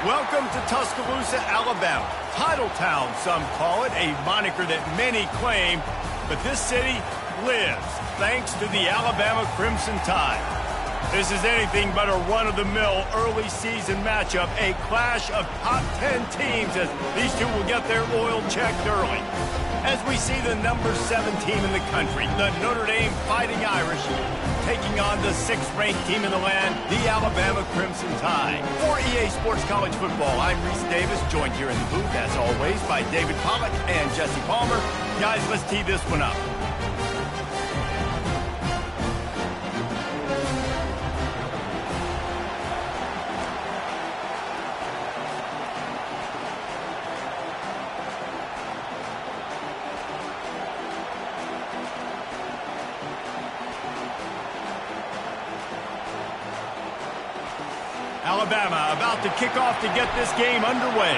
Welcome to Tuscaloosa, Alabama. Title Town, some call it, a moniker that many claim, but this city lives thanks to the Alabama Crimson Tide. This is anything but a run-of-the-mill early season matchup, a clash of top 10 teams as these two will get their oil checked early. As we see the number 7 team in the country, the Notre Dame Fighting Irish, taking on the 6th-ranked team in the land, the Alabama Crimson Tide. For EA Sports College Football, I'm Reese Davis, joined here in the booth, as always, by David Pollack and Jesse Palmer. Guys, let's tee this one up. Alabama about to kick off to get this game underway.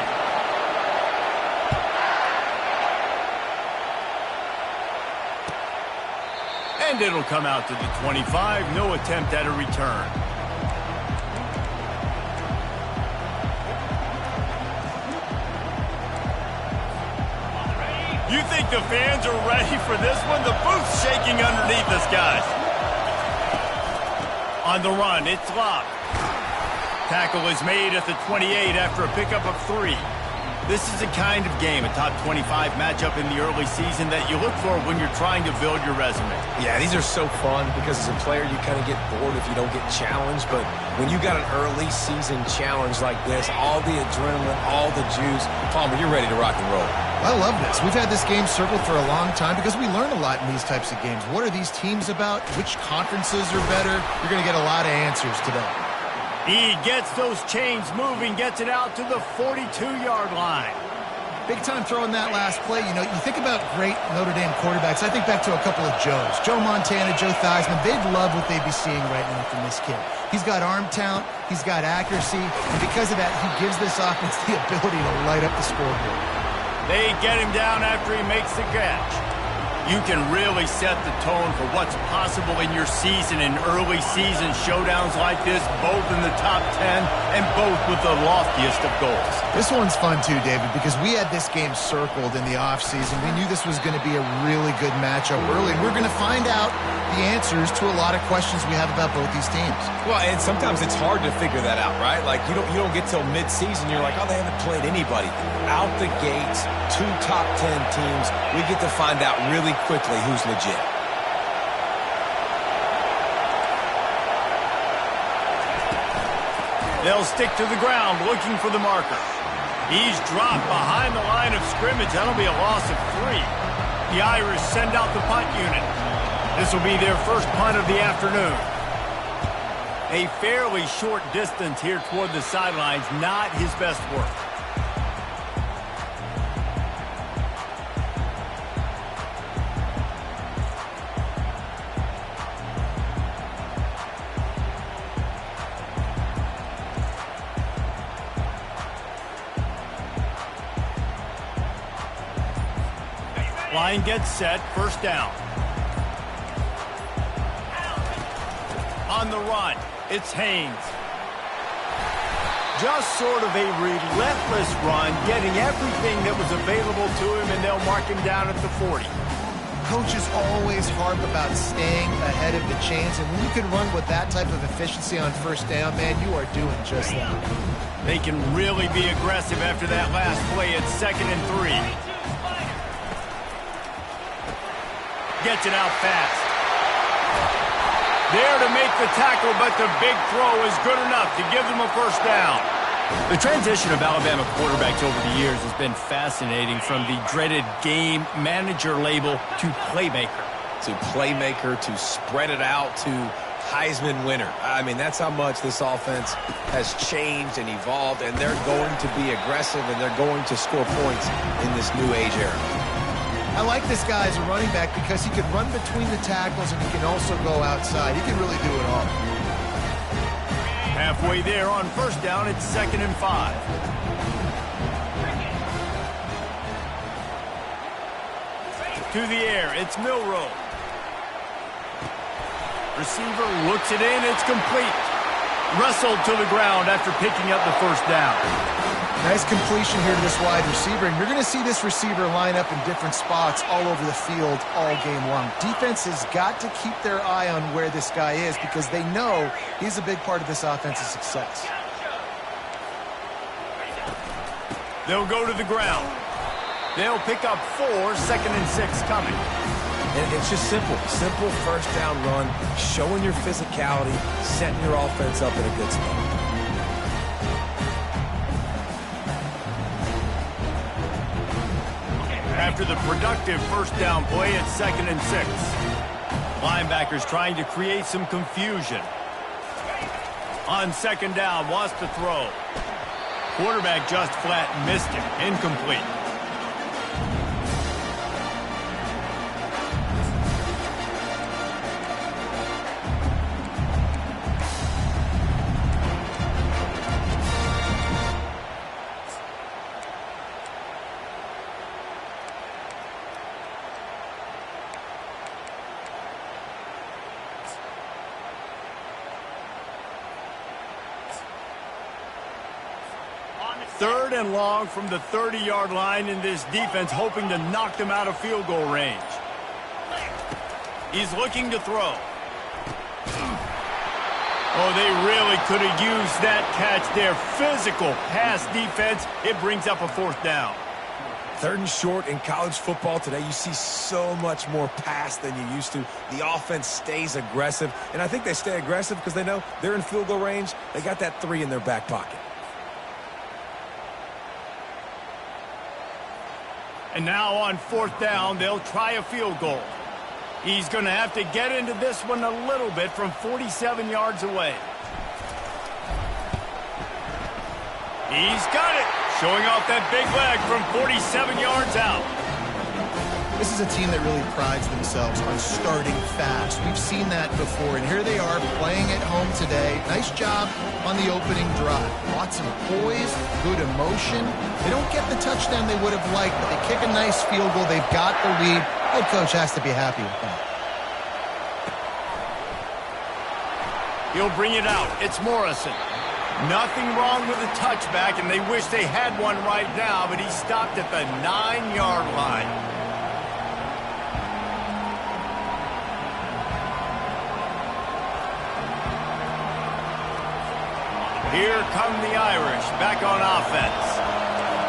And it'll come out to the 25. No attempt at a return. You think the fans are ready for this one? The booth's shaking underneath us, guys. On the run, it's locked. Tackle is made at the 28 after a pickup of 3. This is the kind of game, a top 25 matchup in the early season, that you look for when you're trying to build your resume. Yeah, these are so fun because as a player you kind of get bored if you don't get challenged, but when you got an early season challenge like this, all the adrenaline, all the juice, Palmer, you're ready to rock and roll. I love this. We've had this game circled for a long time because we learn a lot in these types of games. What are these teams about? Which conferences are better? You're going to get a lot of answers today. He gets those chains moving, gets it out to the 42-yard line. Big time throwing that last play. You know, you think about great Notre Dame quarterbacks. I think back to a couple of Joes. Joe Montana, Joe Theismann. They'd love what they'd be seeing right now from this kid. He's got arm talent. He's got accuracy. And because of that, he gives this offense the ability to light up the scoreboard. They get him down after he makes the catch. You can really set the tone for what's possible in your season in early season showdowns like this, both in the top 10 and both with the loftiest of goals. This one's fun too, David, because we had this game circled in the offseason. We knew this was going to be a really good matchup early, and we're going to find out the answers to a lot of questions we have about both these teams. Well, and sometimes it's hard to figure that out, right? Like, you don't get till mid-season, you're like, oh, they haven't played anybody. Out the gates, 2 top 10 teams, we get to find out really quickly who's legit. They'll stick to the ground looking for the marker. He's dropped behind the line of scrimmage. That'll be a loss of 3. The Irish send out the punt unit. This will be their first punt of the afternoon. A fairly short distance here toward the sidelines, not his best work. Line gets set, first down. On the run, it's Haynes. Just sort of a relentless run, getting everything that was available to him, and they'll mark him down at the 40. Coaches always harp about staying ahead of the chains, and when you can run with that type of efficiency on first down, man, you are doing just that. They can really be aggressive after that last play at 2nd and 3. Gets it out fast. There to make the tackle, but the big throw is good enough to give them a first down. The transition of Alabama quarterbacks over the years has been fascinating, from the dreaded game manager label to playmaker. To playmaker, to spread it out, to Heisman winner. I mean, that's how much this offense has changed and evolved, and they're going to be aggressive, and they're going to score points in this new age era. I like this guy as a running back because he can run between the tackles and he can also go outside. He can really do it all. Halfway there on first down, it's 2nd and 5. To the air, it's Milroe. Receiver looks it in, it's complete. wrestled to the ground after picking up the first down. Nice completion here to this wide receiver, and you're going to see this receiver line up in different spots all over the field all game long. Defense has got to keep their eye on where this guy is because they know he's a big part of this offense's success. They'll go to the ground. They'll pick up 4, 2nd and 6 coming. And it's just simple first down run, showing your physicality, setting your offense up in a good spot. After the productive first down play, it's 2nd and 6. Linebackers trying to create some confusion. On 2nd down, wants to throw. Quarterback just flat missed him. Incomplete. Third and long from the 30-yard line, in this defense hoping to knock them out of field goal range. He's looking to throw. Oh, they really could have used that catch there. Physical pass defense. It brings up a 4th down. 3rd and short in college football today, you see so much more pass than you used to. The offense stays aggressive, and I think they stay aggressive because they know they're in field goal range. They got that 3 in their back pocket. And now on 4th down, they'll try a field goal. He's going to have to get into this one a little bit from 47 yards away. He's got it, showing off that big leg from 47 yards out. This is a team that really prides themselves on starting fast. We've seen that before, and here they are playing at home today. Nice job on the opening drive. Lots of poise, good emotion. They don't get the touchdown they would have liked, but they kick a nice field goal. They've got the lead. Head coach has to be happy with that. He'll bring it out. It's Morrison. Nothing wrong with the touchback, and they wish they had one right now, but he stopped at the 9-yard line. Here come the Irish, back on offense.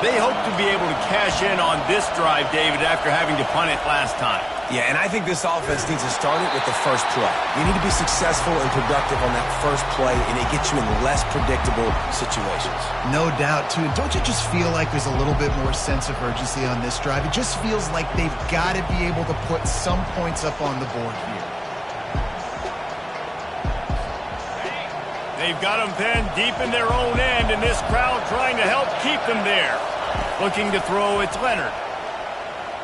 They hope to be able to cash in on this drive, David, after having to punt it last time. Yeah, and I think this offense needs to start it with the first play. You need to be successful and productive on that first play, and it gets you in less predictable situations. No doubt, too. Don't you just feel like there's a little bit more sense of urgency on this drive? It just feels like they've got to be able to put some points up on the board here. They've got them pinned deep in their own end, and this crowd trying to help keep them there. Looking to throw, it's Leonard.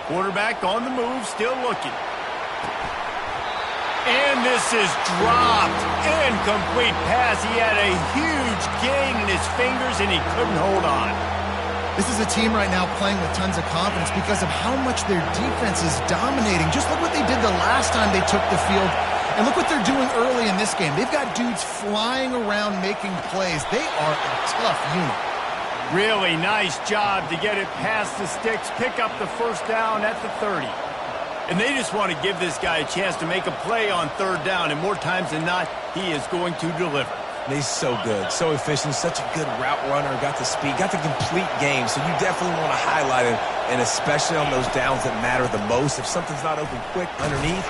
Quarterback on the move, still looking. And this is dropped. Incomplete pass. He had a huge gain in his fingers, and he couldn't hold on. This is a team right now playing with tons of confidence because of how much their defense is dominating. Just look what they did the last time they took the field. And look what they're doing early in this game. They've got dudes flying around making plays. They are a tough unit. Really nice job to get it past the sticks, pick up the first down at the 30. And they just want to give this guy a chance to make a play on 3rd down, and more times than not, he is going to deliver. He's so good, so efficient, such a good route runner, got the speed, got the complete game, so you definitely want to highlight him, and especially on those downs that matter the most. If something's not open quick underneath.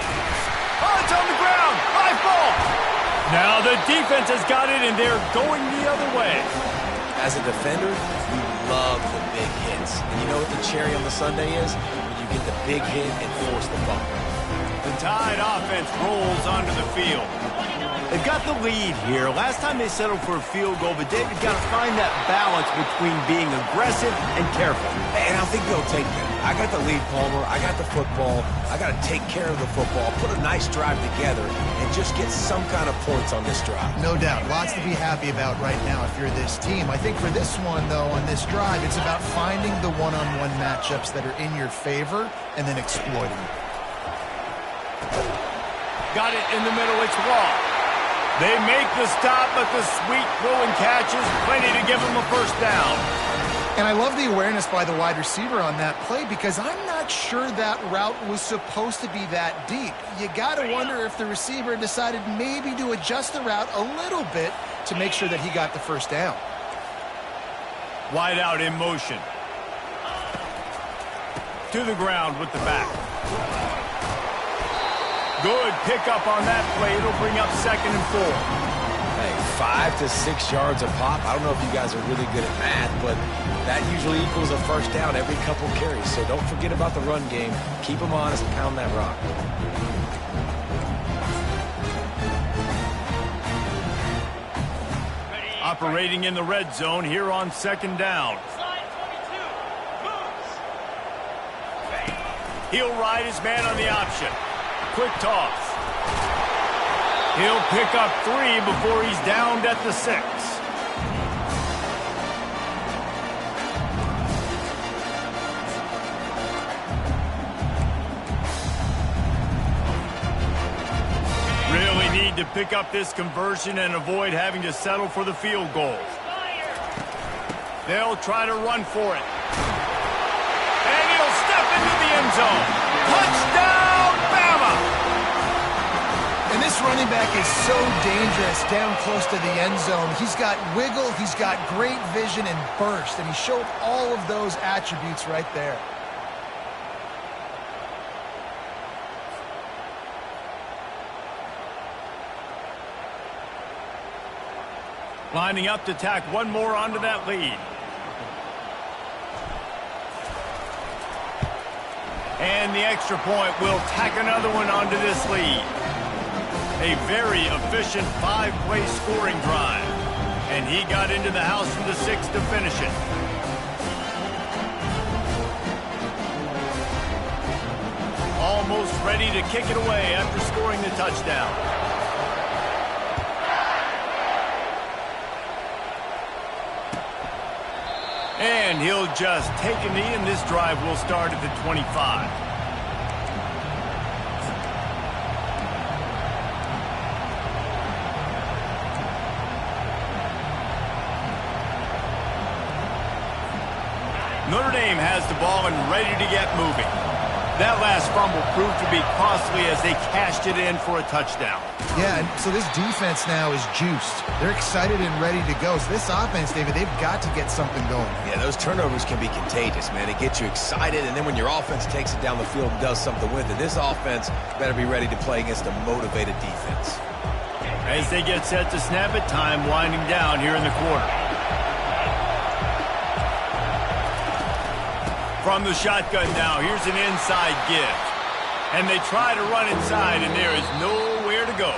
Oh, it's on the ground. High ball. Now the defense has got it, and they're going the other way. As a defender, we love the big hits. And you know what the cherry on the sundae is? When you get the big hit and force the bump. The Tide offense rolls onto the field. They've got the lead here. Last time they settled for a field goal, but David's got to find that balance between being aggressive and careful. And I think they'll take that. I got the lead, Palmer. I got the football. I got to take care of the football, put a nice drive together, and just get some kind of points on this drive. No doubt. Lots to be happy about right now if you're this team. I think for this one, though, on this drive, it's about finding the one-on-one matchups that are in your favor and then exploiting it. Got it in the middle. It's Law. They make the stop, but the sweet throw and catch is plenty to give them a first down. And I love the awareness by the wide receiver on that play because I'm not sure that route was supposed to be that deep. You got to wonder if the receiver decided maybe to adjust the route a little bit to make sure that he got the first down. Wide out in motion. To the ground with the back. Good pickup on that play. It'll bring up 2nd and 4. Hey, 5 to 6 yards a pop. I don't know if you guys are really good at math, but that usually equals a first down every couple carries. So don't forget about the run game. Keep them honest and pound that rock. Operating in the red zone here on 2nd down. He'll ride his man on the option. Quick toss. He'll pick up 3 before he's downed at the 6. Really need to pick up this conversion and avoid having to settle for the field goal. They'll try to run for it. And he'll step into the end zone. Touchdown, Bama! And this running back is so dangerous down close to the end zone. He's got wiggle, he's got great vision and burst, and he showed all of those attributes right there. Lining up to tack one more onto that lead. And the extra point will tack another one onto this lead. A very efficient 5-play scoring drive. And he got into the house from the 6 to finish it. Almost ready to kick it away after scoring the touchdown. And he'll just take a knee, and this drive will start at the 25. Notre Dame has the ball and ready to get moving. That last fumble proved to be costly as they cashed it in for a touchdown. Yeah, and so this defense now is juiced. They're excited and ready to go. So this offense, David, they've got to get something going. Yeah, those turnovers can be contagious, man. It gets you excited, and then when your offense takes it down the field and does something with it, this offense better be ready to play against a motivated defense. As they get set to snap it, time winding down here in the quarter. From the shotgun now, here's an inside give. And they try to run inside, and there is nowhere to go.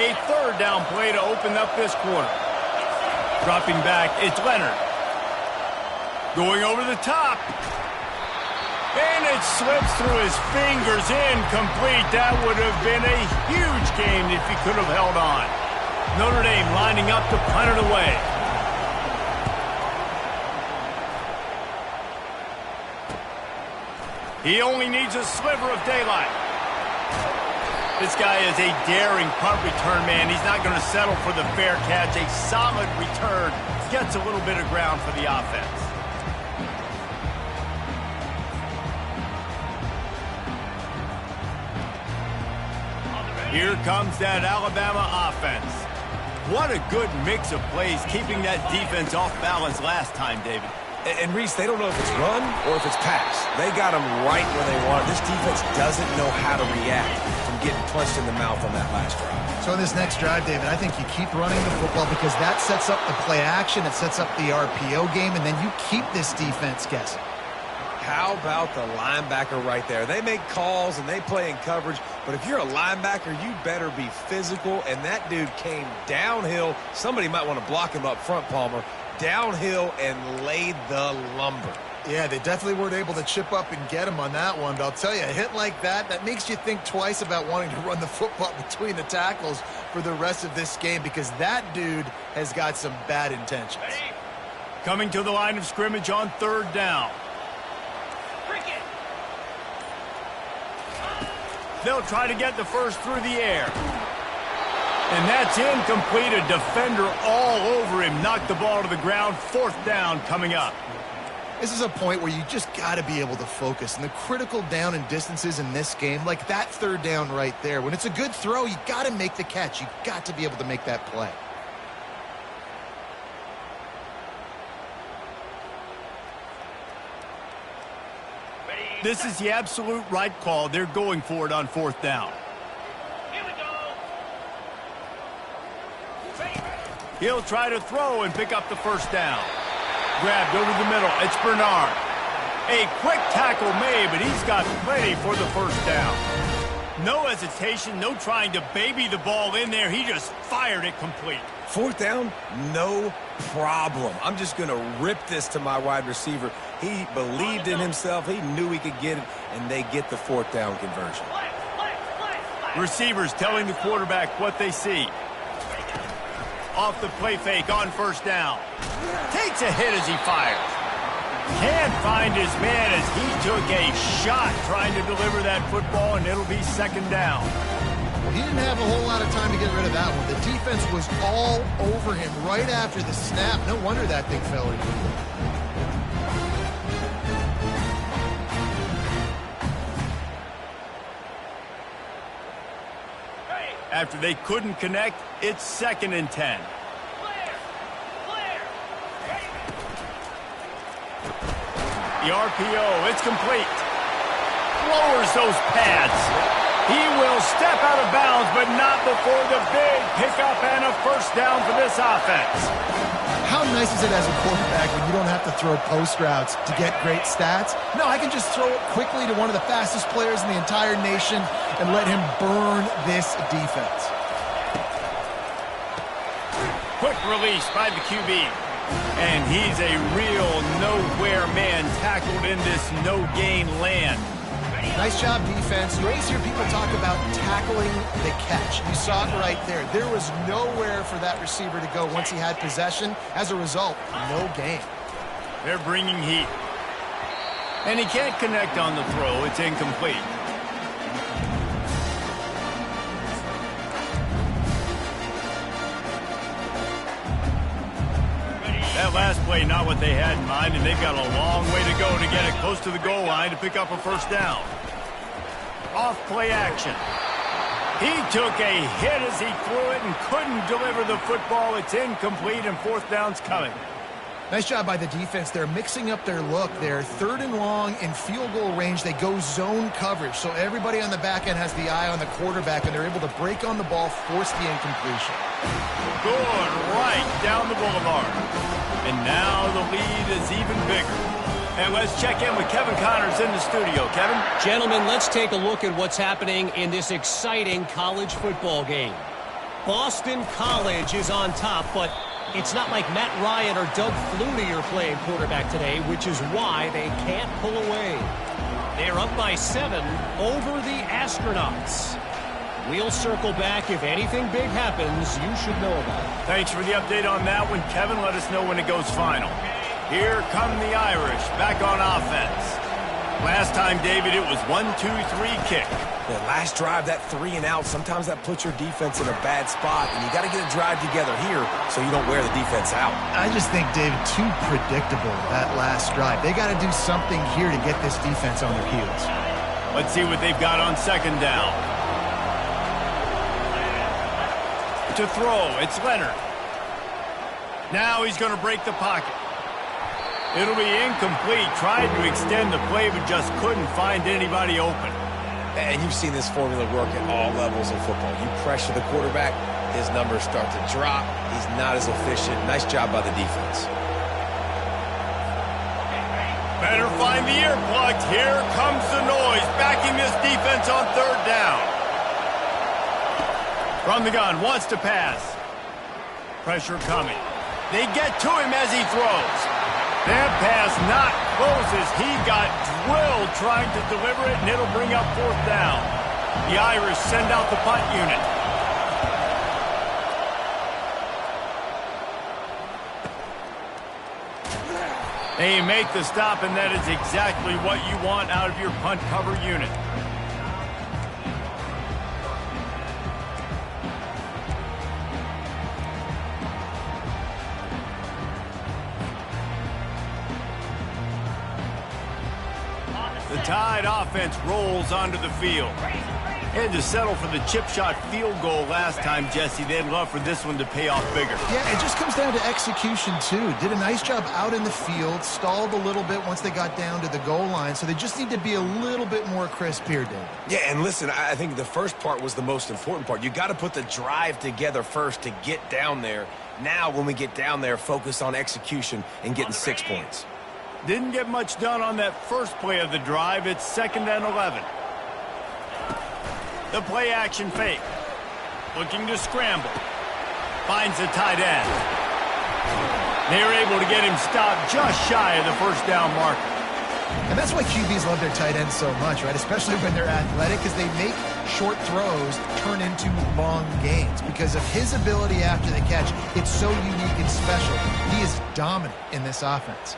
A 3rd down play to open up this quarter. Dropping back, it's Leonard. Going over the top. And it slips through his fingers, incomplete. That would have been a huge game if he could have held on. Notre Dame lining up to punt it away. He only needs a sliver of daylight. This guy is a daring punt return man. He's not going to settle for the fair catch. A solid return gets a little bit of ground for the offense. Here comes that Alabama offense. What a good mix of plays, keeping that defense off balance last time, David. And Reese, they don't know if it's run or if it's pass. They got them right where they want it. This defense doesn't know how to react from getting punched in the mouth on that last drive. So in this next drive, David, I think you keep running the football because that sets up the play action, it sets up the RPO game, and then you keep this defense guessing. How about the linebacker right there? They make calls and they play in coverage But if you're a linebacker, you better be physical, and that dude came downhill. Somebody might want to block him up front, Palmer. Downhill and laid the lumber. Yeah, they definitely weren't able to chip up and get him on that one. But I'll tell you, a hit like that makes you think twice about wanting to run the football between the tackles for the rest of this game, because that dude has got some bad intentions. Coming to the line of scrimmage on 3rd down. They'll try to get the first through the air. And that's incomplete. A defender all over him. Knocked the ball to the ground. 4th down coming up. This is a point where you just got to be able to focus. And the critical down and distances in this game, like that 3rd down right there, when it's a good throw, you got to make the catch. You got to be able to make that play. This is the absolute right call. They're going for it on 4th down. Here we go. He'll try to throw and pick up the 1st down. Grabbed over the middle. It's Bernard. A quick tackle made, but he's got plenty for the 1st down. No hesitation, no trying to baby the ball in there. He just fired it complete. 4th down, no problem. I'm just going to rip this to my wide receiver. He believed in himself. He knew he could get it, and they get the 4th down conversion. Receivers telling the quarterback what they see. Off the play fake on 1st down. Takes a hit as he fires. Can't find his man as he took a shot trying to deliver that football, and it'll be 2nd down. Well, he didn't have a whole lot of time to get rid of that one. The defense was all over him right after the snap. No wonder that thing fell in. After they couldn't connect, it's 2nd and 10. The RPO, it's complete. Lowers those pads. He will step out of bounds, but not before the big pickup and a 1st down for this offense. How nice is it as a quarterback when you don't have to throw post routes to get great stats? No, I can just throw it quickly to one of the fastest players in the entire nation and let him burn this defense. Quick release by the QB. And he's a real nowhere man tackled in this no-gain land. Nice job, defense. You always hear people talk about tackling the catch. You saw it right there. There was nowhere for that receiver to go once he had possession. As a result, no gain. They're bringing heat. And he can't connect on the throw. It's incomplete. That last play, not what they had in mind, and they've got a long way to go to get it close to the goal line to pick up a 1st down. Off play action. He took a hit as he threw it and couldn't deliver the football. It's incomplete, and 4th down's coming. Nice job by the defense. They're mixing up their look. They're 3rd and long in field goal range. They go zone coverage, so everybody on the back end has the eye on the quarterback, and they're able to break on the ball, force the incompletion. Good right down the boulevard. And now the lead is even bigger. And let's check in with Kevin Connors in the studio. Kevin? Gentlemen, let's take a look at what's happening in this exciting college football game. Boston College is on top, but it's not like Matt Ryan or Doug Flutie are playing quarterback today, which is why they can't pull away. They're up by 7 over the Astronauts. We'll circle back. If anything big happens, you should know about it. Thanks for the update on that one, Kevin. Let us know when it goes final. Here come the Irish back on offense. Last time, David, it was 1-2-3 kick. The last drive, that 3 and out, sometimes that puts your defense in a bad spot, and you got to get a drive together here so you don't wear the defense out. I just think, David, too predictable, that last drive. They got to do something here to get this defense on their heels. Let's see what they've got on 2nd down. To throw, it's Leonard. Now he's going to break the pocket. It'll be incomplete. Tried to extend the play, but just couldn't find anybody open. And you've seen this formula work at all levels of football. You pressure the quarterback, his numbers start to drop. He's not as efficient. Nice job by the defense. Better find the earplugs. Here comes the noise, backing this defense on 3rd down. From the gun, wants to pass. Pressure coming. They get to him as he throws. That pass not close as he got drilled trying to deliver it, and it'll bring up 4th down. The Irish send out the punt unit. They make the stop, and that is exactly what you want out of your punt cover unit. The Tide offense rolls onto the field. Had to settle for the chip shot field goal last time, Jesse. They'd love for this one to pay off bigger. Yeah, it just comes down to execution, too. Did a nice job out in the field, stalled a little bit once they got down to the goal line, so they just need to be a little bit more crisp here, Dave. Yeah, and listen, I think the first part was the most important part. You got to put the drive together first to get down there. Now, when we get down there, focus on execution and getting 6 points. Didn't get much done on that first play of the drive. It's 2nd and 11. The play action fake. Looking to scramble. Finds the tight end. They're able to get him stopped just shy of the 1st down marker. And that's why QBs love their tight ends so much, right? Especially when they're athletic, because they make short throws turn into long gains. Because of his ability after the catch, it's so unique and special. He is dominant in this offense.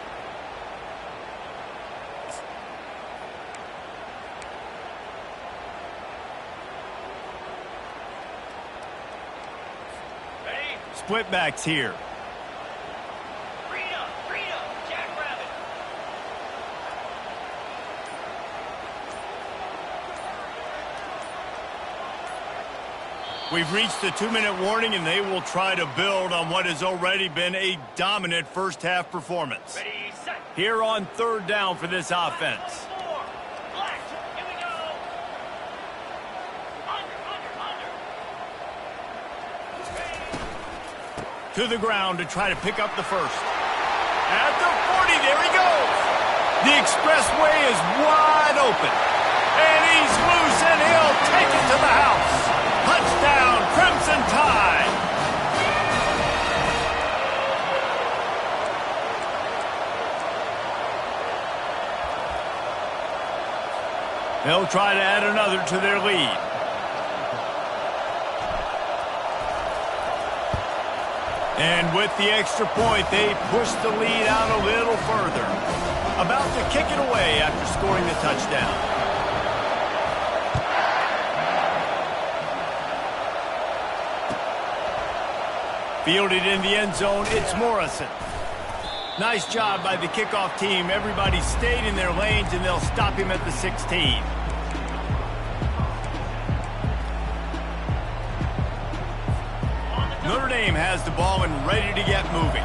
Split backs here. Freedom, Jackrabbit. We've reached the 2-minute warning, and they will try to build on what has already been a dominant first-half performance. Ready, set. Here on 3rd down for this offense. Black, here we go. Under. To the ground to try to pick up the first. At the 40, there he goes. The expressway is wide open. And he's loose, and he'll take it to the house. Touchdown, Crimson Tide. They'll try to add another to their lead. And with the extra point, they push the lead out a little further. About to kick it away after scoring the touchdown. Fielded in the end zone, it's Morrison. Nice job by the kickoff team. Everybody stayed in their lanes, and they'll stop him at the 16. Notre Dame has the ball and ready to get moving.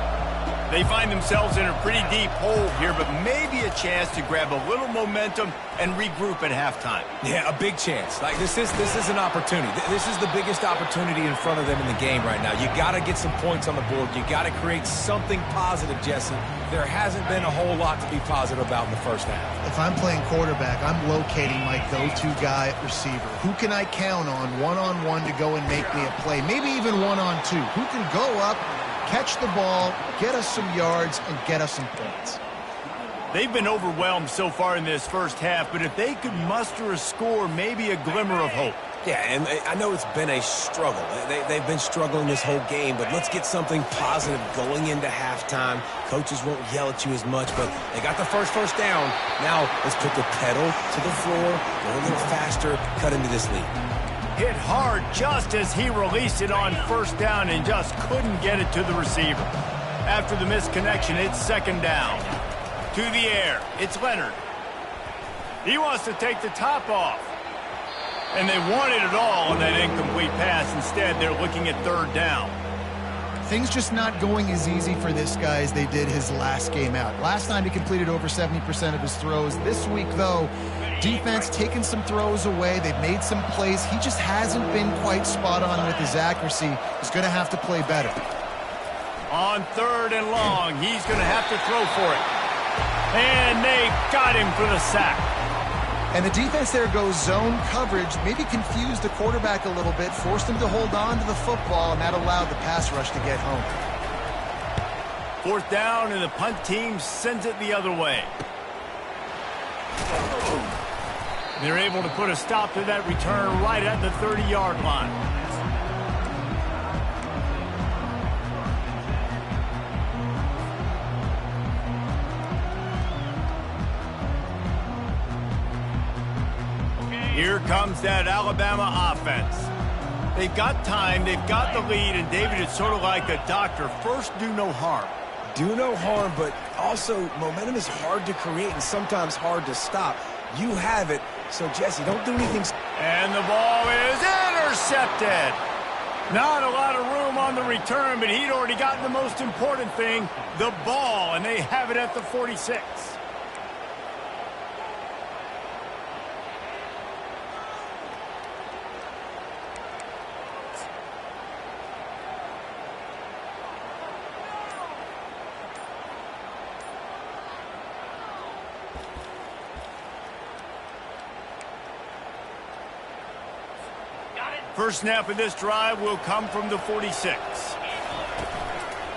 They find themselves in a pretty deep hole here, but maybe a chance to grab a little momentum and regroup at halftime. Yeah, a big chance. Like this is an opportunity. This is the biggest opportunity in front of them in the game right now. You got to get some points on the board. You got to create something positive, Jesse. There hasn't been a whole lot to be positive about in the first half. If I'm playing quarterback, I'm locating my go-to guy at receiver. Who can I count on one-on-one to go and make me a play? Maybe even one-on-two. Who can go up, catch the ball, get us some yards, and get us some points? They've been overwhelmed so far in this first half, but if they could muster a score, maybe a glimmer of hope. Yeah, and I know it's been a struggle. They've been struggling this whole game, but let's get something positive going into halftime. Coaches won't yell at you as much, but they got the first down. Now let's put the pedal to the floor, go a little faster, cut into this lead. Hit hard just as he released it on 1st down and just couldn't get it to the receiver. After the misconnection, it's 2nd down. To the air, it's Leonard. He wants to take the top off. And they wanted it all on that incomplete pass. Instead, they're looking at 3rd down. Things just not going as easy for this guy as they did his last game out. Last time he completed over 70% of his throws. This week, though, defense taking some throws away. They've made some plays. He just hasn't been quite spot on with his accuracy. He's going to have to play better. On 3rd and long, he's going to have to throw for it. And they got him for the sack. And the defense there goes zone coverage, maybe confused the quarterback a little bit, forced him to hold on to the football, and that allowed the pass rush to get home. 4th down, and the punt team sends it the other way. They're able to put a stop to that return right at the 30-yard line. Here comes that Alabama offense. They've got time, they've got the lead, and David, it's sort of like a doctor. First, do no harm. Do no harm, but also momentum is hard to create and sometimes hard to stop. You have it, so Jesse, don't do anything. And the ball is intercepted. Not a lot of room on the return, but he'd already gotten the most important thing, the ball, and they have it at the 46. First snap of this drive will come from the 46.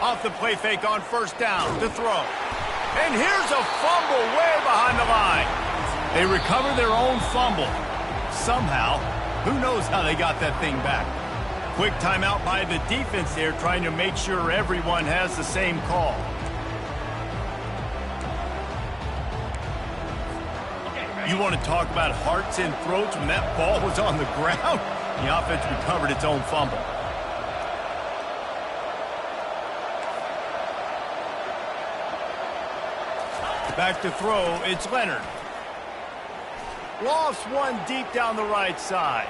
Off the play fake on 1st down to throw. And here's a fumble way behind the line. They recover their own fumble. Somehow, who knows how they got that thing back. Quick timeout by the defense there, trying to make sure everyone has the same call. You want to talk about hearts and throats when that ball was on the ground? The offense recovered its own fumble. Back to throw, it's Leonard. Lofts one deep down the right side.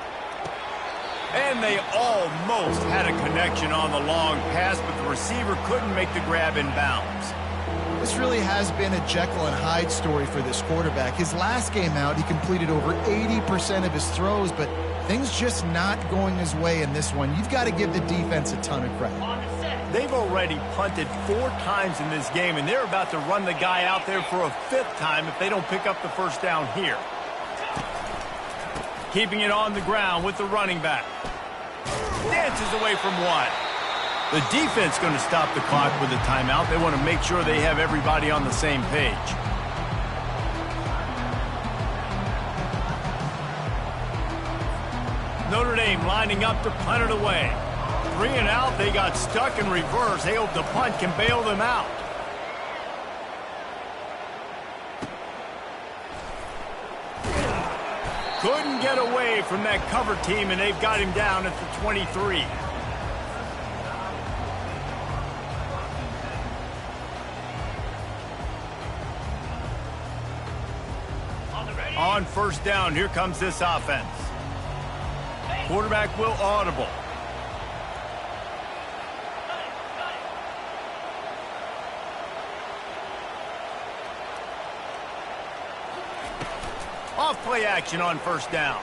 And they almost had a connection on the long pass, but the receiver couldn't make the grab in bounds. This really has been a Jekyll and Hyde story for this quarterback. His last game out, he completed over 80% of his throws, but things just not going his way in this one. You've got to give the defense a ton of credit. They've already punted 4 times in this game, and they're about to run the guy out there for a 5th time if they don't pick up the 1st down here. Keeping it on the ground with the running back. Dances away from one. The defense going to stop the clock with a timeout. They want to make sure they have everybody on the same page. Notre Dame lining up to punt it away. 3 and out, they got stuck in reverse. They hope the punt can bail them out. Couldn't get away from that cover team, and they've got him down at the 23. On 1st down, here comes this offense. Quarterback will audible. Off play action on 1st down.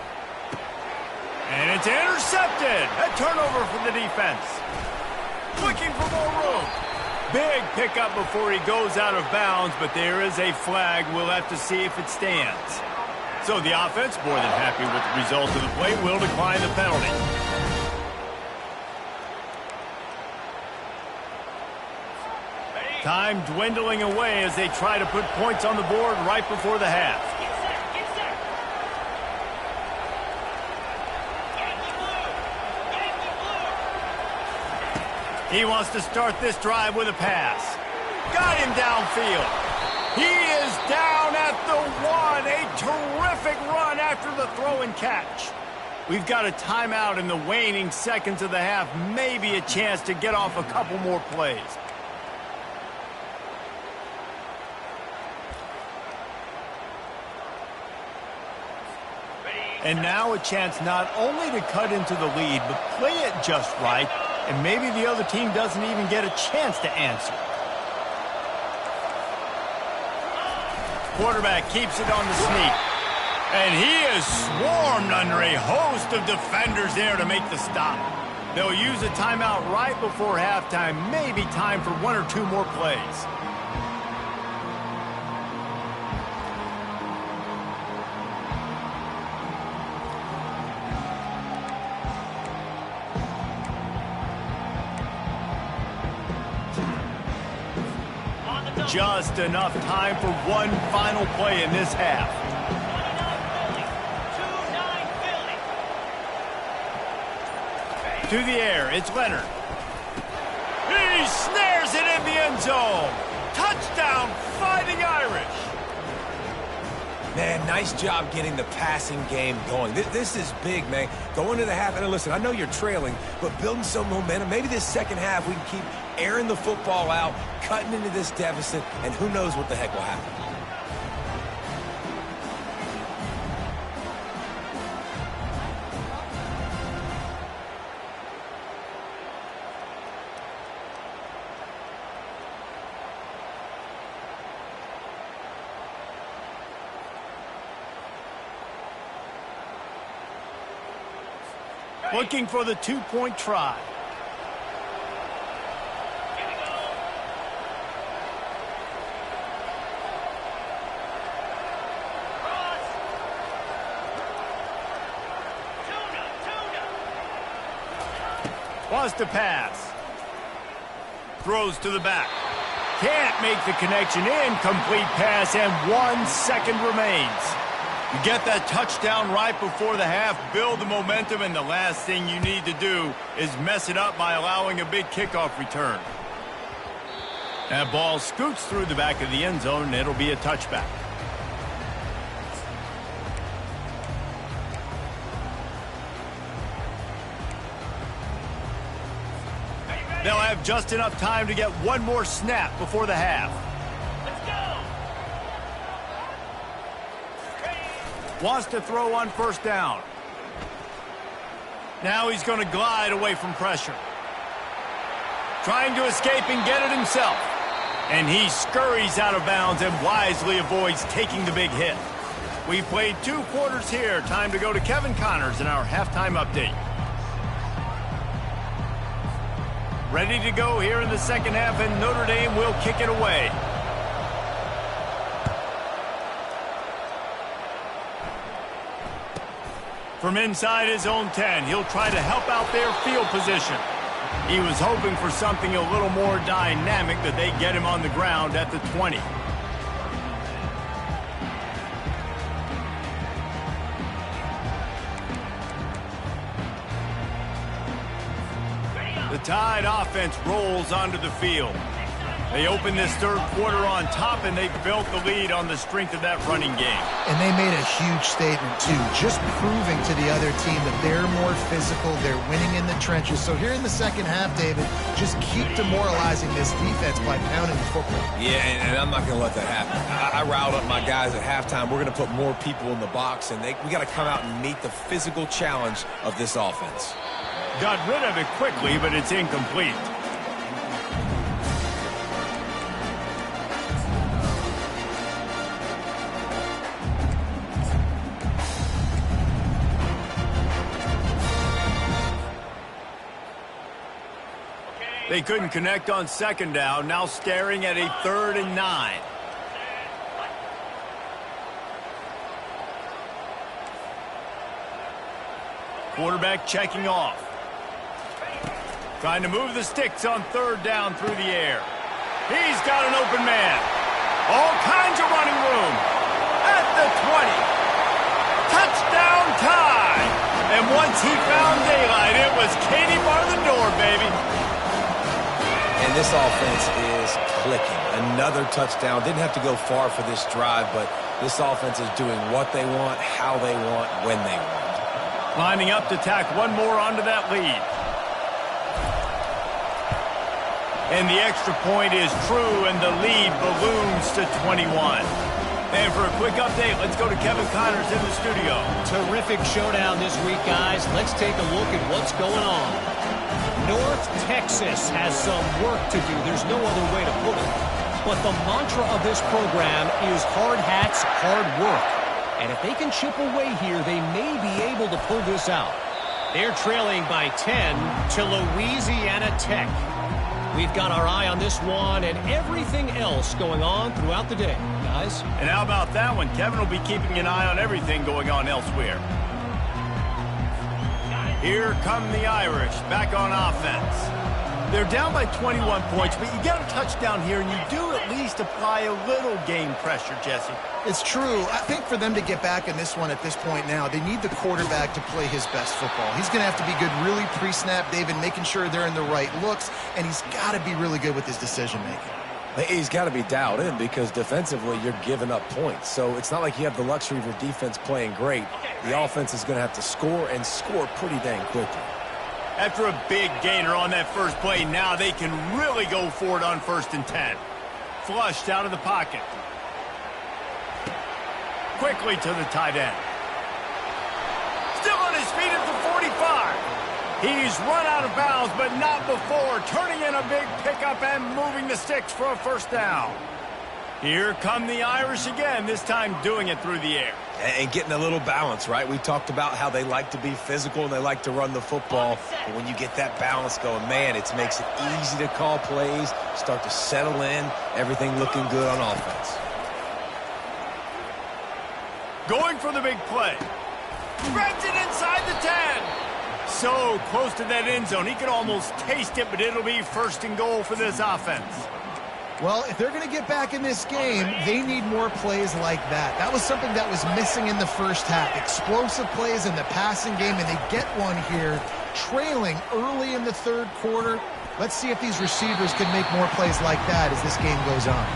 And it's intercepted. A turnover for the defense. Looking for more room. Big pickup before he goes out of bounds, but there is a flag. We'll have to see if it stands. So the offense, more than happy with the result of the play, will decline the penalty. Time dwindling away as they try to put points on the board right before the half. He wants to start this drive with a pass. Got him downfield. He is down at the 1. A terrific run after the throw and catch. We've got a timeout in the waning seconds of the half. Maybe a chance to get off a couple more plays. And now a chance not only to cut into the lead, but play it just right. And maybe the other team doesn't even get a chance to answer. Quarterback keeps it on the sneak. And he is swarmed under a host of defenders there to make the stop. They'll use a timeout right before halftime. Maybe time for 1 or 2 more plays. Just enough time for one final play in this half. 29 Philly. 29 Philly. To the air, it's Leonard. He snares it in the end zone. Touchdown, Fighting Irish. Man, nice job getting the passing game going. This is big, man. Going to the half, and listen, I know you're trailing, but building some momentum. Maybe this second half we can keep airing the football out, cutting into this deficit, and who knows what the heck will happen. Looking for the two-point try. Here we go. Cross. Tuna. Wants to pass. Throws to the back. Can't make the connection. Incomplete pass, and 1 second remains. You get that touchdown right before the half, build the momentum, and the last thing you need to do is mess it up by allowing a big kickoff return. That ball scoots through the back of the end zone, and it'll be a touchback. They'll have just enough time to get one more snap before the half. Let's go. Wants to throw on first down. Now he's going to glide away from pressure. Trying to escape and get it himself. And he scurries out of bounds and wisely avoids taking the big hit. We played 2 quarters here. Time to go to Kevin Connors in our halftime update. Ready to go here in the second half, and Notre Dame will kick it away. From inside his own 10, he'll try to help out their field position. He was hoping for something a little more dynamic, that they get him on the ground at the 20. The Tide offense rolls onto the field. They open this third quarter on top, and they built the lead on the strength of that running game. And they made a huge statement, too, just proving to the other team that they're more physical, they're winning in the trenches. So here in the second half, David, just keep demoralizing this defense by pounding the football. Yeah, and I'm not going to let that happen. I riled up my guys at halftime. We're going to put more people in the box, and we got to come out and meet the physical challenge of this offense. Got rid of it quickly, but it's incomplete. They couldn't connect on second down, now staring at a 3rd and 9. Quarterback checking off. Trying to move the sticks on 3rd down through the air. He's got an open man. All kinds of running room. At the 20. Touchdown time. And once he found daylight, it was Katie bar the door, baby. And this offense is clicking. Another touchdown. Didn't have to go far for this drive, but this offense is doing what they want, how they want, when they want. Lining up to tack one more onto that lead. And the extra point is true, and the lead balloons to 21. And for a quick update, let's go to Kevin Connors in the studio. Terrific showdown this week, guys. Let's take a look at what's going on. North Texas has some work to do. There's no other way to put it. But the mantra of this program is hard hats, hard work. And if they can chip away here, they may be able to pull this out. They're trailing by 10 to Louisiana Tech. We've got our eye on this one and everything else going on throughout the day, guys. And how about that one? Kevin will be keeping an eye on everything going on elsewhere. Here come the Irish back on offense. They're down by 21 points, but you get a touchdown here, and you do at least apply a little game pressure, Jesse. It's true. I think for them to get back in this one at this point now, they need the quarterback to play his best football. He's going to have to be good really pre-snap, David, making sure they're in the right looks, and he's got to be really good with his decision-making. He's got to be dialed in because defensively you're giving up points. So it's not like you have the luxury of your defense playing great. The offense is going to have to score and score pretty dang quickly. After a big gainer on that first play, now they can really go for it on 1st and 10. Flushed out of the pocket. Quickly to the tight end. Still on his feet at the 45. He's run out of bounds, but not before turning in a big pickup and moving the sticks for a 1st down. Here come the Irish again, this time doing it through the air. And getting a little balance, right? We talked about how they like to be physical and they like to run the football. But when you get that balance going, man, it makes it easy to call plays, start to settle in, everything looking good on offense. Going for the big play. Spreads it inside the 10. So close to that end zone. He could almost taste it, but it'll be 1st and goal for this offense. Well, if they're going to get back in this game, they need more plays like that. That was something that was missing in the first half. Explosive plays in the passing game, and they get one here, trailing early in the 3rd quarter. Let's see if these receivers can make more plays like that as this game goes on.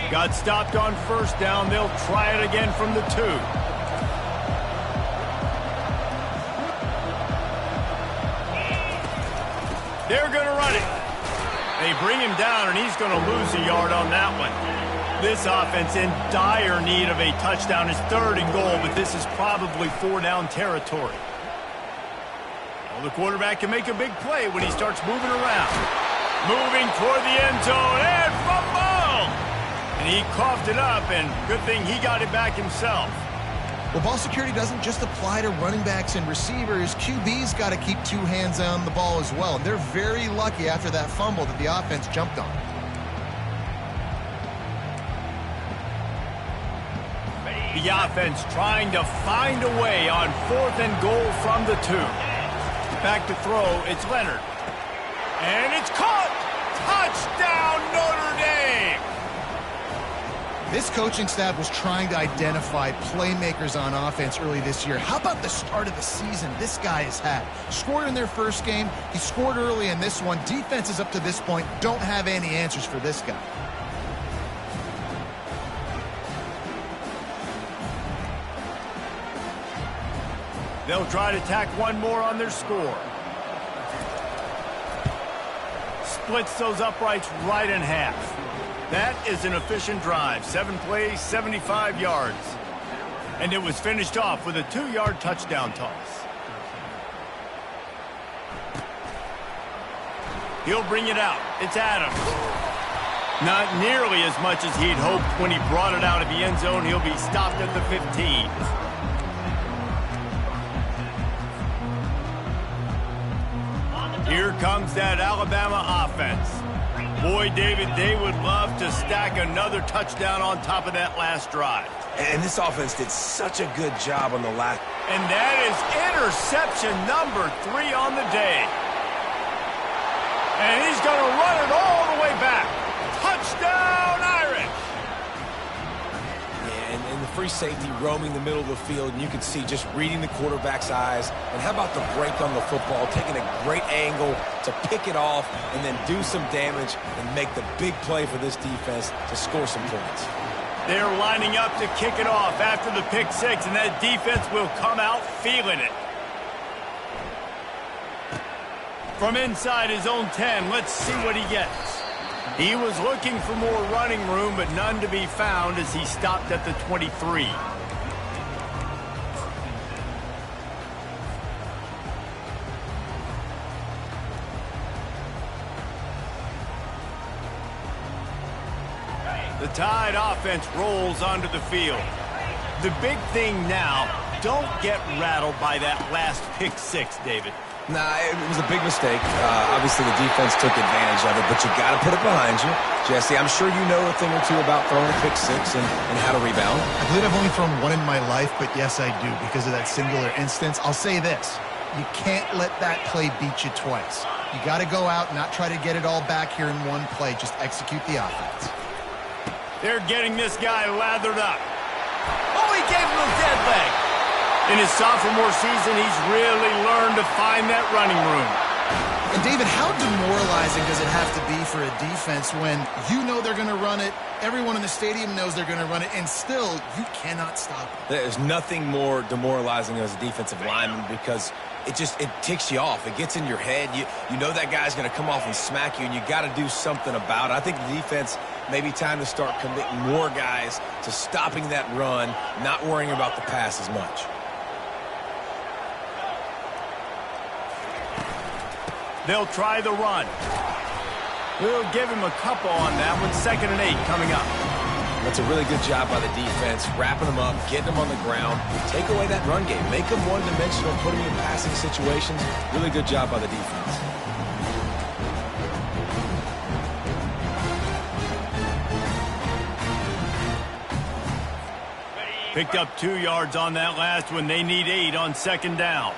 Got stopped on 1st down. They'll try it again from the 2. They're going to run it. They bring him down, and he's going to lose a yard on that one. This offense in dire need of a touchdown. Is 3rd and goal, but this is probably 4-down territory. Well, the quarterback can make a big play when he starts moving around. Moving toward the end zone, and fumble! And he coughed it up, and good thing he got it back himself. Well, ball security doesn't just apply to running backs and receivers. QB's got to keep 2 hands on the ball as well. And they're very lucky after that fumble that the offense jumped on. The offense trying to find a way on 4th and goal from the 2. Back to throw, it's Leonard. And it's caught! Touchdown, Notre Dame! This coaching staff was trying to identify playmakers on offense early this year. How about the start of the season this guy has had? Scored in their first game. He scored early in this one. Defenses up to this point don't have any answers for this guy. They'll try to tack one more on their score. Splits those uprights right in half. That is an efficient drive. 7 plays, 75 yards. And it was finished off with a 2-yard touchdown toss. He'll bring it out. It's Adams. Not nearly as much as he'd hoped when he brought it out of the end zone. He'll be stopped at the 15. Here comes that Alabama offense. Boy, David, they would love to stack another touchdown on top of that last drive. And this offense did such a good job on the last. And that is interception number 3 on the day. And he's going to run it all the way back. Touchdown, Irish! And the free safety roaming the middle of the field, and you can see just reading the quarterback's eyes. And how about the break on the football, taking a great angle to pick it off and then do some damage and make the big play for this defense to score some points. They're lining up to kick it off after the pick 6, and that defense will come out feeling it. From inside his own 10, let's see what he gets. He was looking for more running room, but none to be found as he stopped at the 23. The Tide offense rolls onto the field. The big thing now, don't get rattled by that last pick 6, David. Nah, it was a big mistake. Obviously, the defense took advantage of it, but you got to put it behind you. Jesse, I'm sure you know a thing or two about throwing a pick six and how to rebound. I believe I've only thrown one in my life, but yes, I do because of that singular instance. I'll say this. You can't let that play beat you twice. You got to go out and not try to get it all back here in one play. Just execute the offense. They're getting this guy lathered up. Oh, he gave him a dead leg. In his sophomore season, he's really learned to find that running room. And, David, how demoralizing does it have to be for a defense when you know they're going to run it, everyone in the stadium knows they're going to run it, and still you cannot stop it? There's nothing more demoralizing as a defensive lineman because it ticks you off. It gets in your head. You know that guy's going to come off and smack you, and you got to do something about it. I think the defense maybe time to start committing more guys to stopping that run, not worrying about the pass as much. They'll try the run. We'll give him a couple on that one. 2nd and 8 coming up. That's a really good job by the defense, wrapping them up, getting them on the ground. Take away that run game. Make them one-dimensional, put them in passing situations. Really good job by the defense. Picked up 2 yards on that last one. They need 8 on 2nd down.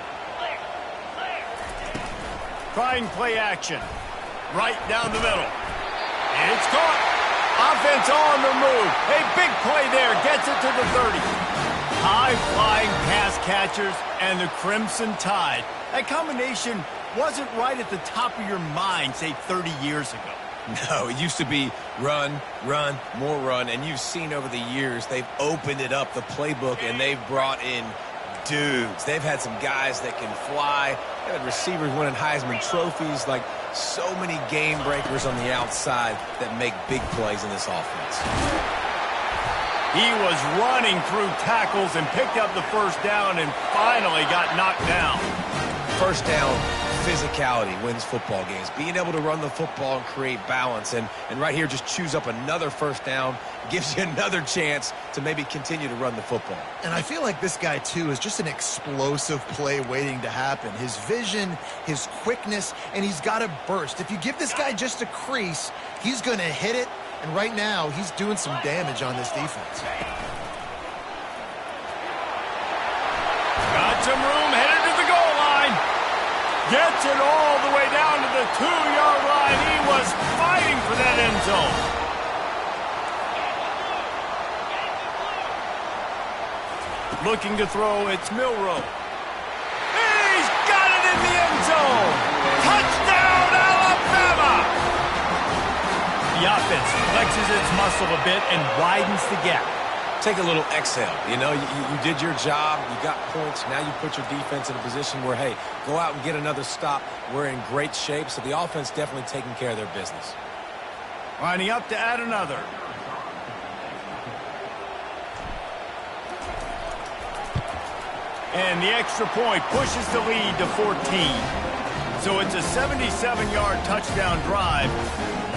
Trying play action. Right down the middle. And it's caught. Offense on the move. A big play there. Gets it to the 30. High-flying pass catchers and the Crimson Tide. That combination wasn't right at the top of your mind, say, 30 years ago. No, it used to be run, run, more run, and you've seen over the years they've opened it up, the playbook, and they've brought in dudes. They've had some guys that can fly. They've had receivers winning Heisman trophies, like so many game breakers on the outside that make big plays in this offense. He was running through tackles and picked up the 1st down and finally got knocked down. 1st down, physicality wins football games. Being able to run the football and create balance. And right here, just choose up another 1st down, gives you another chance to maybe continue to run the football. And I feel like this guy, too, is just an explosive play waiting to happen. His vision, his quickness, and he's got a burst. If you give this guy just a crease, he's going to hit it. And right now, he's doing some damage on this defense. Got some room, headed to the goal line. Gets it all the way down to the 2-yard line. He was fighting for that end zone. Looking to throw, it's Milroe. He's got it in the end zone. Touchdown, Alabama! The offense flexes its muscle a bit and widens the gap. Take a little exhale. You know, you did your job. You got points. Now you put your defense in a position where, hey, go out and get another stop. We're in great shape, so the offense definitely taking care of their business. Lining up to add another. And the extra point pushes the lead to 14. So it's a 77-yard touchdown drive,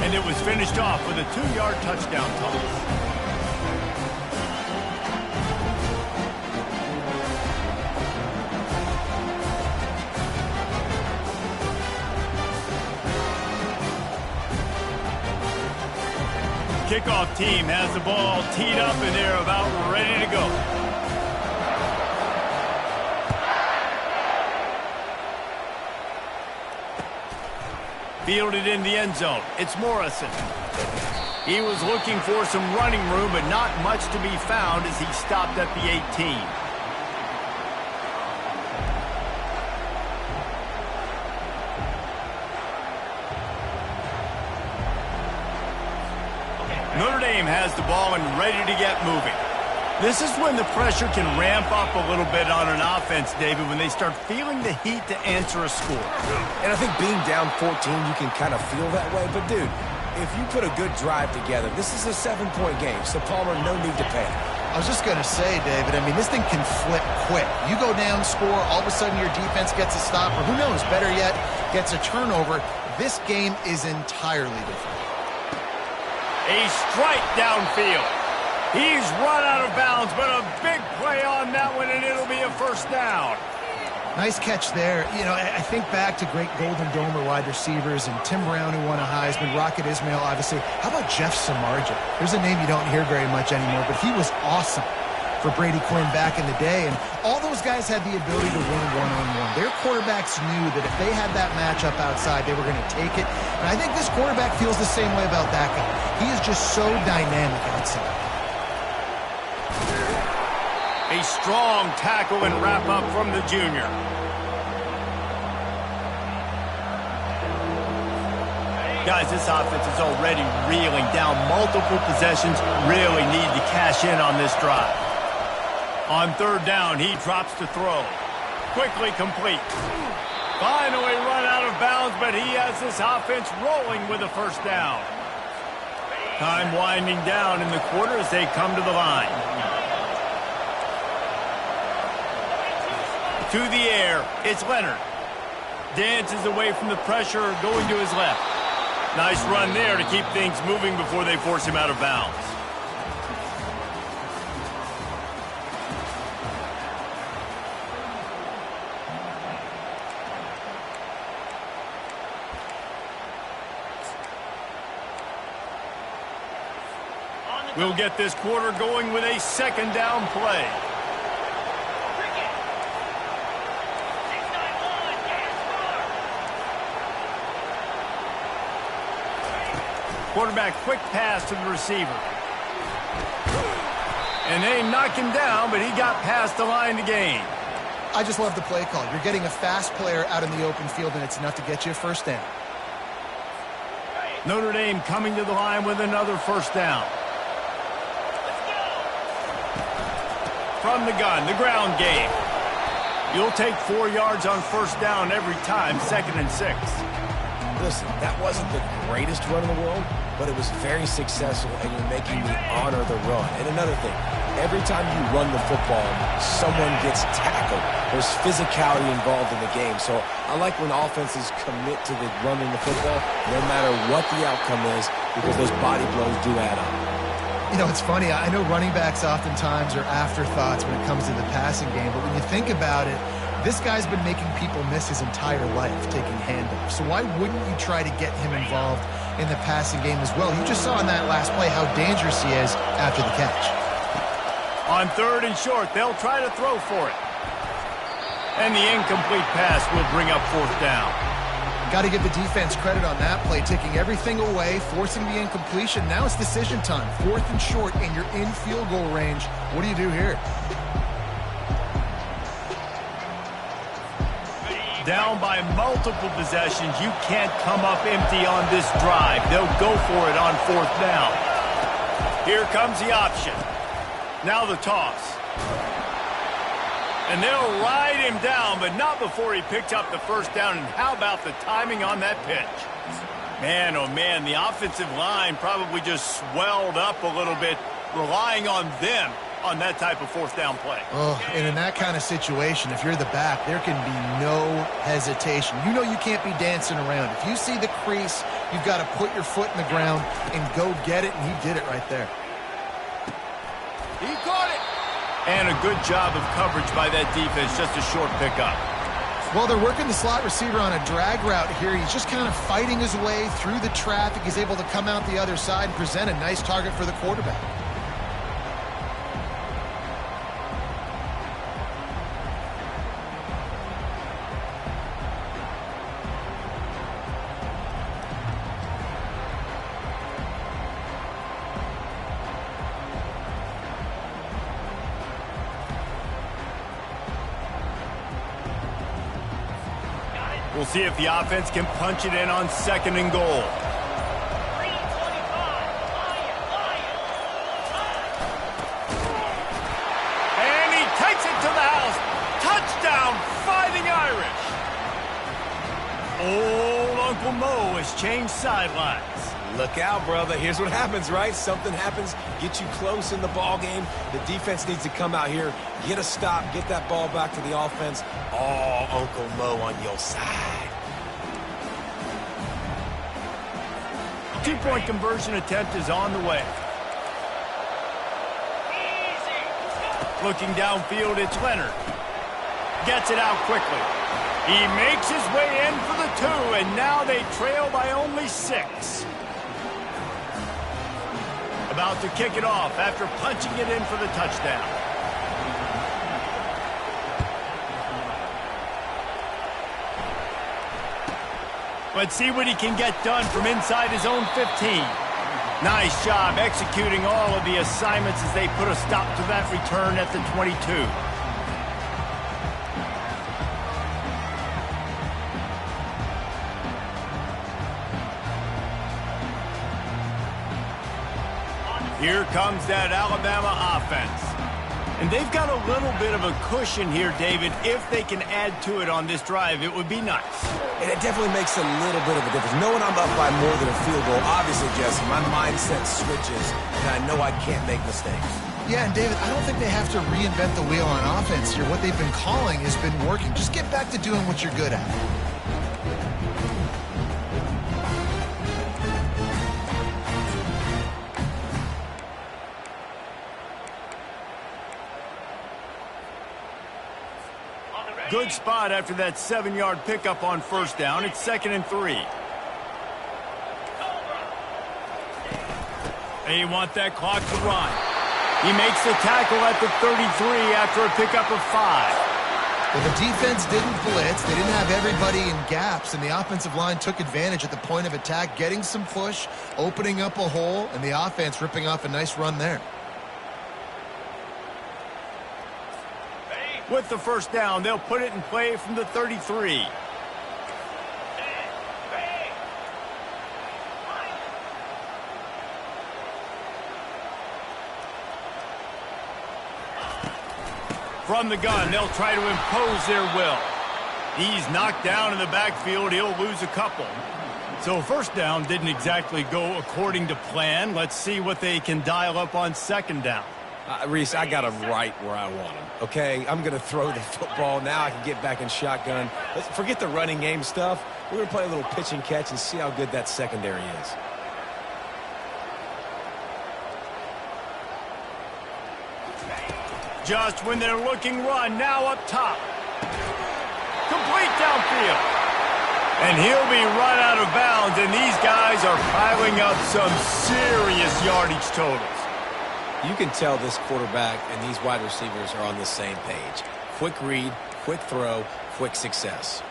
and it was finished off with a 2-yard touchdown toss. Kickoff team has the ball teed up, and they're about ready to go. Fielded in the end zone. It's Morrison. He was looking for some running room, but not much to be found as he stopped at the 18. Notre Dame has the ball and ready to get moving. This is when the pressure can ramp up a little bit on an offense, David, when they start feeling the heat to answer a score. And I think being down 14, you can kind of feel that way. But, dude, if you put a good drive together, this is a 7-point game. So, Palmer, no need to panic. I was just going to say, David, I mean, this thing can flip quick. You go down, score, all of a sudden your defense gets a stop, or who knows, better yet, gets a turnover. This game is entirely different. A strike downfield. He's run out of bounds, but a big play on that one, and it'll be a 1st down. Nice catch there. You know, I think back to great Golden Domer wide receivers and Tim Brown, who won a Heisman, Rocket Ismail, obviously. How about Jeff Samardzija? There's a name you don't hear very much anymore, but he was awesome for Brady Quinn back in the day. And all those guys had the ability to win one-on-one. Their quarterbacks knew that if they had that matchup outside, they were going to take it. And I think this quarterback feels the same way about that guy. He is just so dynamic outside. A strong tackle and wrap-up from the junior. Guys, this offense is already reeling down multiple possessions. Really need to cash in on this drive. On third down, he drops to throw. Quickly complete. Finally run out of bounds, but he has this offense rolling with a first down. Time winding down in the quarter as they come to the line. To the air, it's Leonard. Dances away from the pressure, going to his left. Nice run there to keep things moving before they force him out of bounds. We'll get this quarter going with a second down play. Quarterback quick pass to the receiver. And they knock him down, but he got past the line to gain. I just love the play call. You're getting a fast player out in the open field, and it's enough to get you a first down. Notre Dame coming to the line with another first down. From the gun, the ground game. You'll take 4 yards on first down every time, 2nd and 6. Listen, that wasn't the greatest run in the world, but it was very successful, and you're making me honor the run. And another thing, every time you run the football, someone gets tackled. There's physicality involved in the game. So I like when offenses commit to the running the football, no matter what the outcome is, because those body blows do add up. You know, it's funny. I know running backs oftentimes are afterthoughts when it comes to the passing game, but when you think about it, this guy's been making people miss his entire life taking handoffs. So why wouldn't you try to get him involved in the passing game as well? You just saw in that last play how dangerous he is after the catch. On third and short, they'll try to throw for it. And the incomplete pass will bring up fourth down. Got to give the defense credit on that play, taking everything away, forcing the incompletion. Now it's decision time. 4th and short, and you're in field goal range. What do you do here? Down by multiple possessions, you can't come up empty on this drive. They'll go for it on fourth down. Here comes the option. Now the toss. And they'll ride him down, but not before he picks up the first down. And how about the timing on that pitch? Man, oh man, the offensive line probably just swelled up a little bit, relying on them on that type of fourth down play. Oh, and in that kind of situation, if you're the back, there can be no hesitation. You know you can't be dancing around. If you see the crease, you've got to put your foot in the ground and go get it, and he did it right there. He caught it! And a good job of coverage by that defense, just a short pickup. Well, they're working the slot receiver on a drag route here. He's just kind of fighting his way through the traffic. He's able to come out the other side and present a nice target for the quarterback. We'll see if the offense can punch it in on 2nd and goal. 3:25. And he takes it to the house. Touchdown, Fighting Irish. Old Uncle Mo has changed sidelines. Look out, brother. Here's what happens, right? Something happens, get you close in the ball game. The defense needs to come out here, get a stop, get that ball back to the offense. Oh, Uncle Mo on your side. 2-point conversion attempt is on the way. Easy. Looking downfield, it's Leonard. Gets it out quickly. He makes his way in for the 2, and now they trail by only 6. About to kick it off after punching it in for the touchdown. Let's see what he can get done from inside his own 15. Nice job executing all of the assignments as they put a stop to that return at the 22. Here comes that Alabama offense. And they've got a little bit of a cushion here, David. If they can add to it on this drive, it would be nice. And it definitely makes a little bit of a difference. Knowing I'm up by more than a field goal, obviously, Jesse, my mindset switches, and I know I can't make mistakes. Yeah, and David, I don't think they have to reinvent the wheel on offense here. What they've been calling has been working. Just get back to doing what you're good at. Good spot after that 7-yard pickup on first down. It's 2nd and 3. They want that clock to run. He makes the tackle at the 33 after a pickup of 5. Well, the defense didn't blitz. They didn't have everybody in gaps, and the offensive line took advantage at the point of attack, getting some push, opening up a hole, and the offense ripping off a nice run there. With the first down, they'll put it in play from the 33. From the gun, they'll try to impose their will. He's knocked down in the backfield. He'll lose a couple. So first down didn't exactly go according to plan. Let's see what they can dial up on second down. Reese, I got him right where I want him, okay? I'm going to throw the football. Now I can get back in shotgun. Let's forget the running game stuff. We're going to play a little pitch and catch and see how good that secondary is. Just when they're looking run, now up top. Complete downfield. And he'll be run out of bounds, and these guys are piling up some serious yardage totals. You can tell this quarterback and these wide receivers are on the same page. Quick read, quick throw, quick success.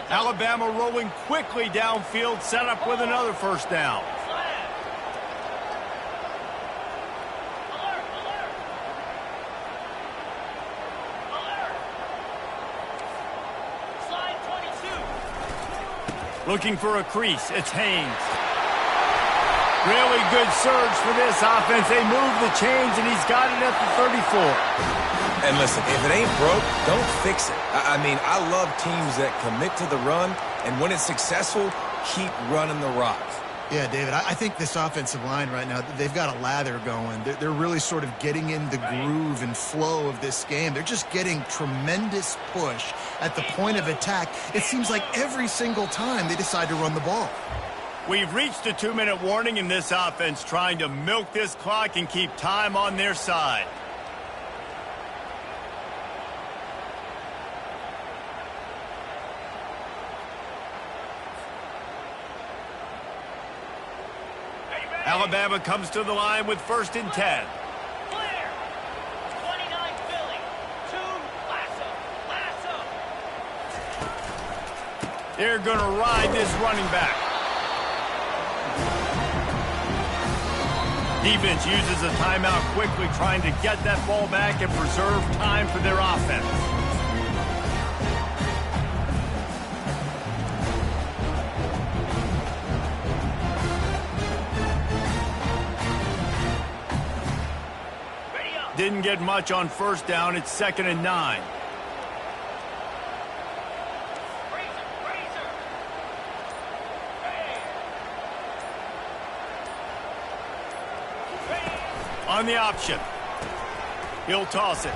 Alabama rolling quickly downfield, set up with another first down. Looking for a crease, it's Haynes. Really good surge for this offense. They move the chains, and he's got it at the 34. And listen, if it ain't broke, don't fix it. I mean, I love teams that commit to the run, and when it's successful, keep running the rock. Yeah, David, I think this offensive line right now, they've got a lather going. They're really sort of getting in the groove and flow of this game. They're just getting tremendous push at the point of attack. It seems like every single time they decide to run the ball. We've reached a 2-minute warning in this offense, trying to milk this clock and keep time on their side. Alabama comes to the line with 1st and 10. Clear. 29 Philly. 2 Lasso. They're going to ride this running back. Defense uses a timeout quickly, trying to get that ball back and preserve time for their offense. Didn't get much on first down. It's 2nd and 9. On the option. He'll toss it.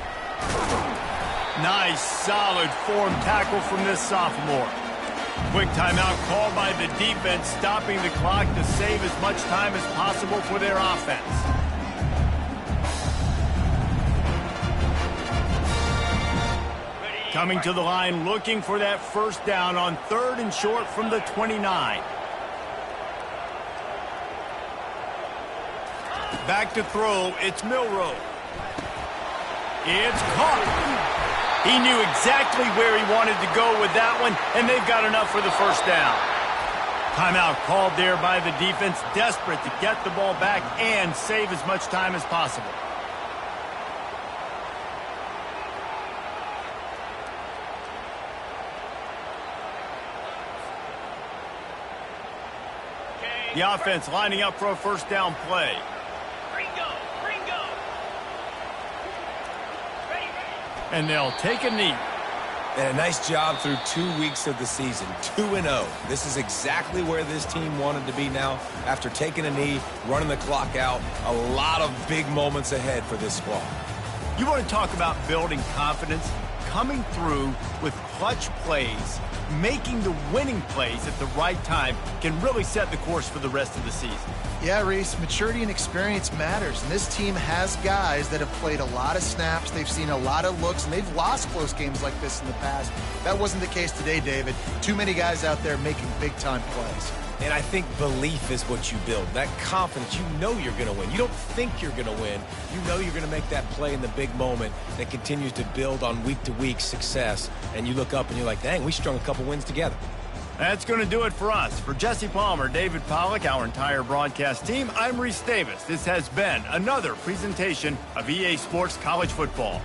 Nice, solid form tackle from this sophomore. Quick timeout called by the defense, stopping the clock to save as much time as possible for their offense. coming to the line looking for that first down on 3rd and short from the 29. Back to throw, it's Milroe. It's caught. He knew exactly where he wanted to go with that one, and they've got enough for the first down. Timeout called there by the defense, desperate to get the ball back and save as much time as possible. The offense lining up for a first down play. Ringo. Ready. And they'll take a knee. And a nice job through 2 weeks of the season, 2-0. This is exactly where this team wanted to be now after taking a knee, running the clock out. A lot of big moments ahead for this squad. You want to talk about building confidence? Coming through with clutch plays, making the winning plays at the right time can really set the course for the rest of the season. Yeah, Reese, maturity and experience matters, and this team has guys that have played a lot of snaps, they've seen a lot of looks, and they've lost close games like this in the past. That wasn't the case today, David. Too many guys out there making big-time plays. And I think belief is what you build. That confidence, you know you're going to win. You don't think you're going to win. You know you're going to make that play in the big moment that continues to build on week-to-week success. And you look up and you're like, dang, we strung a couple wins together. That's going to do it for us. For Jesse Palmer, David Pollack, our entire broadcast team, I'm Reese Davis. This has been another presentation of EA Sports College Football.